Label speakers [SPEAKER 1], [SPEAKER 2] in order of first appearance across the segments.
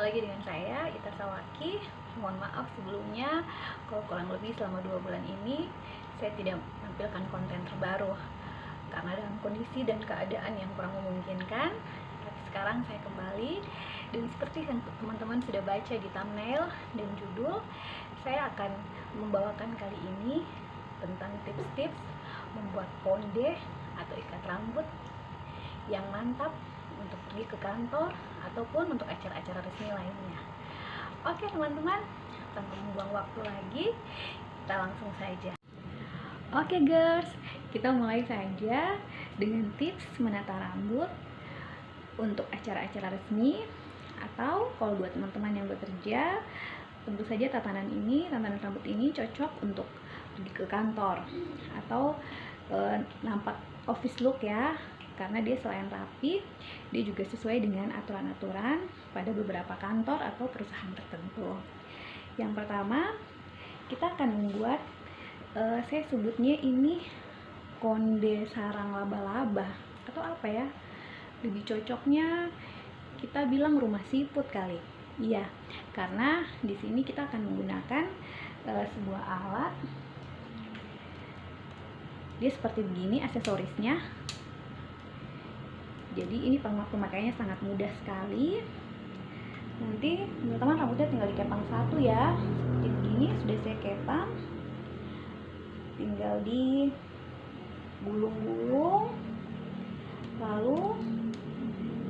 [SPEAKER 1] lagi dengan saya, Ita Sawaki. Mohon maaf sebelumnya kalau kurang lebih selama 2 bulan ini saya tidak menampilkan konten terbaru karena dalam kondisi dan keadaan yang kurang memungkinkan. Tapi sekarang saya kembali, dan seperti yang teman-teman sudah baca di thumbnail dan judul, saya akan membawakan kali ini tentang tips-tips membuat konde atau ikat rambut yang mantap untuk pergi ke kantor ataupun untuk acara-acara resmi lainnya. Oke teman-teman, tanpa membuang waktu lagi, kita langsung saja. Oke girls, kita mulai saja dengan tips menata rambut untuk acara-acara resmi, atau kalau buat teman-teman yang bekerja, tentu saja tatanan rambut ini cocok untuk pergi ke kantor atau nampak office look ya, karena dia selain rapi, dia juga sesuai dengan aturan-aturan pada beberapa kantor atau perusahaan tertentu. Yang pertama, kita akan membuat saya sebutnya ini konde sarang laba-laba atau apa ya, lebih cocoknya kita bilang rumah siput kali. Iya, karena di sini kita akan menggunakan sebuah alat. Dia seperti begini aksesorisnya. Jadi ini pemakaiannya sangat mudah sekali. Nanti teman-teman rambutnya tinggal dikepang satu ya, seperti begini. Sudah saya kepang, tinggal digulung-gulung, lalu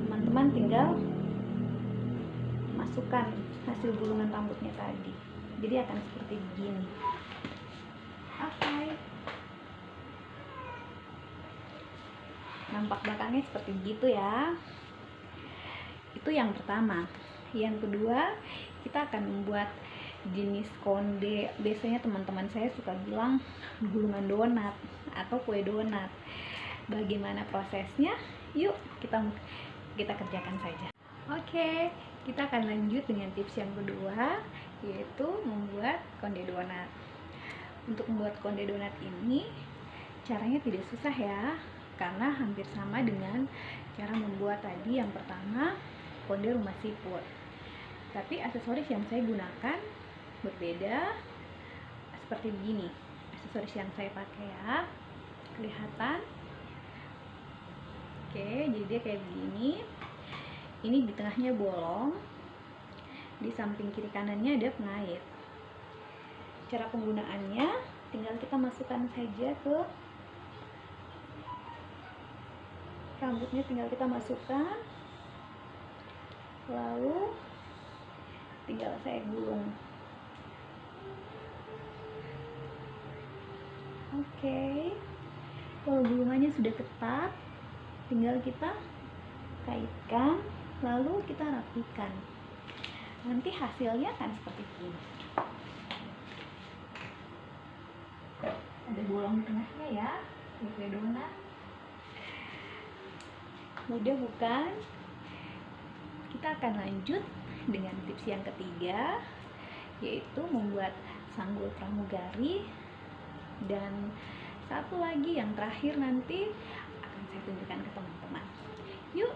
[SPEAKER 1] teman-teman tinggal masukkan hasil gulungan rambutnya tadi. Jadi akan seperti begini. Oke. Nampak belakangnya seperti begitu ya. Itu yang pertama. Yang kedua, kita akan membuat jenis konde. Biasanya teman-teman saya suka bilang gulungan donat atau kue donat. Bagaimana prosesnya? Yuk kita kerjakan saja. Oke, kita akan lanjut dengan tips yang kedua, yaitu membuat konde donat. Untuk membuat konde donat ini caranya tidak susah ya, karena hampir sama dengan cara membuat tadi yang pertama, konde rumah siput. Tapi aksesoris yang saya gunakan berbeda, seperti begini. Aksesoris yang saya pakai ya, kelihatan. Oke, jadi dia kayak begini. Ini di tengahnya bolong, di samping kiri kanannya ada pengait. Cara penggunaannya, tinggal kita masukkan saja ke rambutnya, tinggal kita masukkan, lalu tinggal saya gulung. Oke, kalau gulungannya sudah ketat, tinggal kita kaitkan, lalu kita rapikan. Nanti hasilnya akan seperti ini. Ada bolong di tengahnya ya, kayak donat. Mudah bukan? Kita akan lanjut dengan tips yang ketiga, yaitu membuat sanggul pramugari. Dan satu lagi yang terakhir nanti akan saya tunjukkan ke teman-teman. Yuk.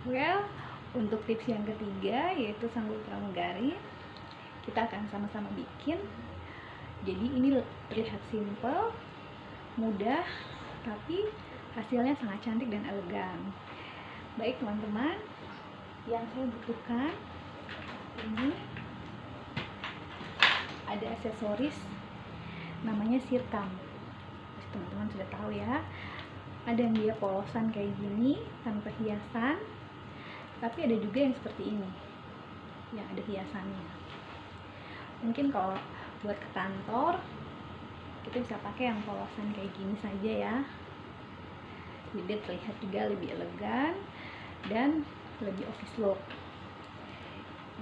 [SPEAKER 1] Well, untuk tips yang ketiga yaitu sanggul pramugari, kita akan sama-sama bikin. Jadi ini terlihat simple, mudah, tapi hasilnya sangat cantik dan elegan. Baik teman-teman, yang saya butuhkan ini ada aksesoris namanya sirkam. Teman-teman sudah tahu ya, ada yang dia polosan kayak gini tanpa hiasan, tapi ada juga yang seperti ini yang ada hiasannya. Mungkin kalau buat ke kantor kita bisa pakai yang polosan kayak gini saja ya, jadi terlihat juga lebih elegan dan lebih office look.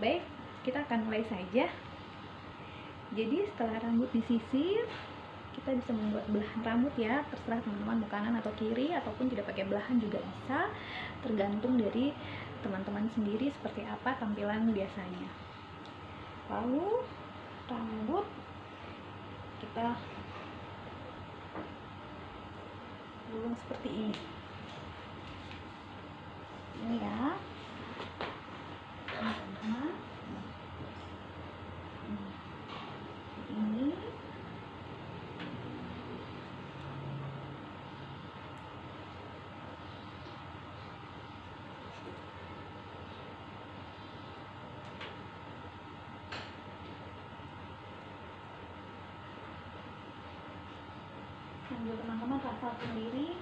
[SPEAKER 1] Baik, kita akan mulai saja. Jadi setelah rambut disisir, kita bisa membuat belahan rambut ya, terserah teman-teman mau kanan atau kiri, ataupun tidak pakai belahan juga bisa, tergantung dari teman-teman sendiri seperti apa tampilan biasanya. Lalu rambut kita gulung seperti ini ya. rambut teman-teman rasa sendiri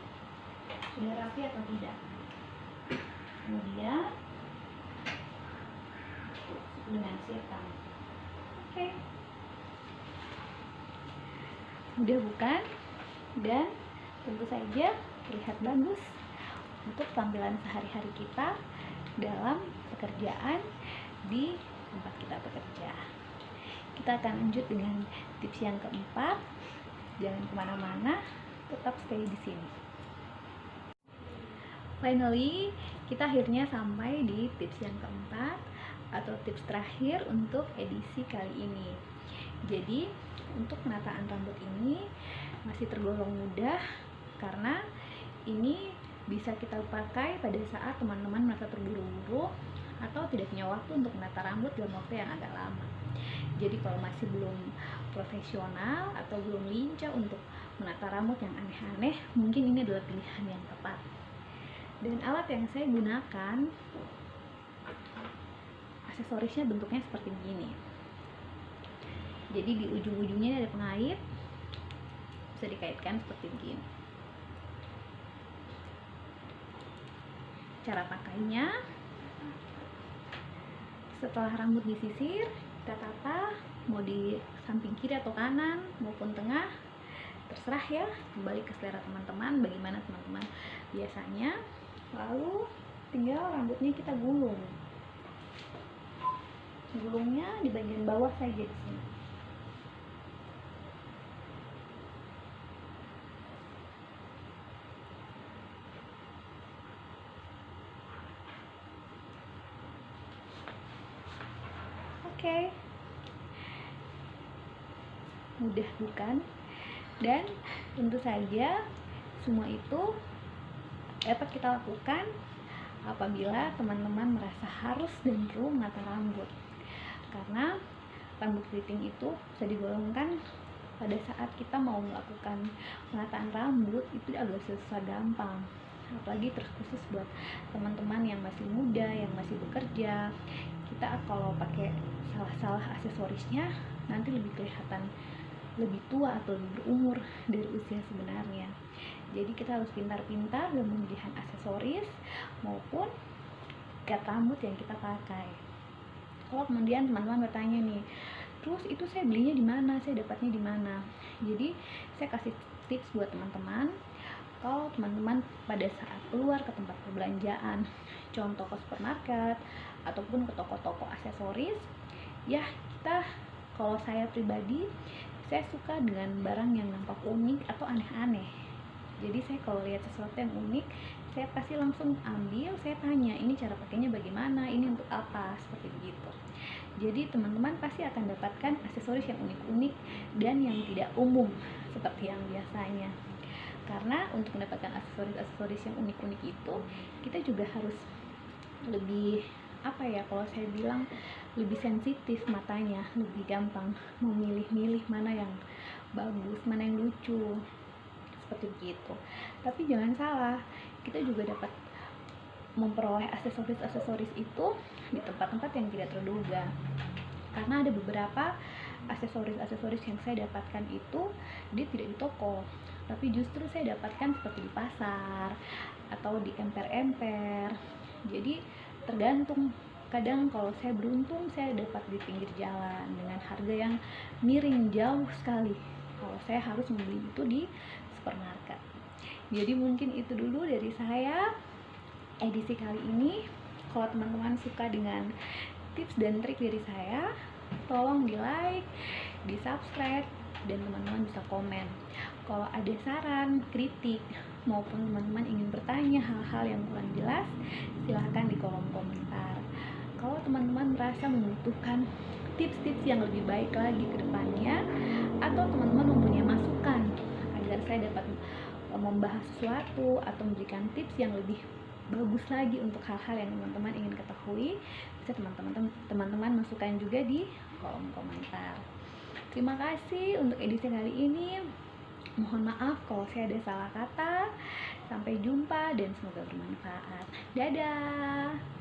[SPEAKER 1] sudah rapi atau tidak. Kemudian dengan siram. Oke. Mudah bukan? Dan tentu saja terlihat bagus untuk tampilan sehari-hari kita dalam pekerjaan di tempat kita bekerja. Kita akan lanjut dengan tips yang keempat. Jangan kemana-mana, tetap stay di sini. Finally, kita akhirnya sampai di tips yang keempat atau tips terakhir untuk edisi kali ini. Jadi, untuk penataan rambut ini masih tergolong mudah karena ini bisa kita pakai pada saat teman-teman merasa terburu-buru atau tidak punya waktu untuk menata rambut dalam waktu yang agak lama. Jadi kalau masih belum profesional atau belum lincah untuk menata rambut yang aneh-aneh, mungkin ini adalah pilihan yang tepat. Dan alat yang saya gunakan, aksesorisnya bentuknya seperti begini. Jadi di ujung-ujungnya ada pengait, bisa dikaitkan seperti begini. Cara pakainya, setelah rambut disisir, kita tata, mau di samping kiri atau kanan maupun tengah, terserah ya, kembali ke selera teman-teman, bagaimana teman-teman biasanya. Lalu tinggal rambutnya kita gulung. Gulungnya di bagian bawah saja di sini. Oke. Mudah bukan? Dan tentu saja semua itu dapat kita lakukan apabila teman-teman merasa harus dan perlu menata rambut. Karena rambut keriting itu bisa digolongkan pada saat kita mau melakukan penataan rambut itu agak susah gampang. Apalagi terkhusus buat teman-teman yang masih muda, yang masih bekerja. Kita kalau pakai salah-salah aksesorisnya nanti lebih kelihatan lebih tua atau lebih berumur dari usia sebenarnya. Jadi kita harus pintar-pintar dalam pemilihan aksesoris maupun cat rambut yang kita pakai. Kalau kemudian teman-teman bertanya nih, terus itu saya belinya di mana, saya dapatnya di mana? Jadi saya kasih tips buat teman-teman. Kalau teman-teman pada saat keluar ke tempat perbelanjaan, contoh ke supermarket ataupun ke toko-toko aksesoris, ya kita, kalau saya pribadi, saya suka dengan barang yang nampak unik atau aneh-aneh. Jadi saya kalau lihat sesuatu yang unik, saya pasti langsung ambil, saya tanya, ini cara pakainya bagaimana, ini untuk apa, seperti begitu. Jadi teman-teman pasti akan dapatkan aksesoris yang unik-unik dan yang tidak umum seperti yang biasanya. Karena untuk mendapatkan aksesoris yang unik-unik itu, kita juga harus lebih, apa ya, kalau saya bilang lebih sensitif matanya, lebih gampang memilih-milih mana yang bagus, mana yang lucu, seperti begitu. Tapi jangan salah, kita juga dapat memperoleh aksesoris itu di tempat-tempat yang tidak terduga. Karena ada beberapa aksesoris yang saya dapatkan itu dia tidak di toko, tapi justru saya dapatkan seperti di pasar atau di emper-emper. Jadi tergantung, kadang kalau saya beruntung saya dapat di pinggir jalan dengan harga yang miring jauh sekali kalau saya harus membeli itu di supermarket. Jadi mungkin itu dulu dari saya edisi kali ini. Kalau teman-teman suka dengan tips dan trik dari saya, tolong di like, di subscribe, dan teman-teman bisa komen. Kalau ada saran, kritik, maupun teman-teman ingin bertanya hal-hal yang kurang jelas, silahkan di kolom komentar. Kalau teman-teman merasa membutuhkan tips-tips yang lebih baik lagi ke depannya, atau teman-teman mempunyai masukan agar saya dapat membahas sesuatu atau memberikan tips yang lebih bagus lagi untuk hal-hal yang teman-teman ingin ketahui, bisa teman-teman masukkan juga di kolom komentar. Terima kasih untuk edisi kali ini. Mohon maaf kalau saya ada salah kata. Sampai jumpa dan semoga bermanfaat. Dadah.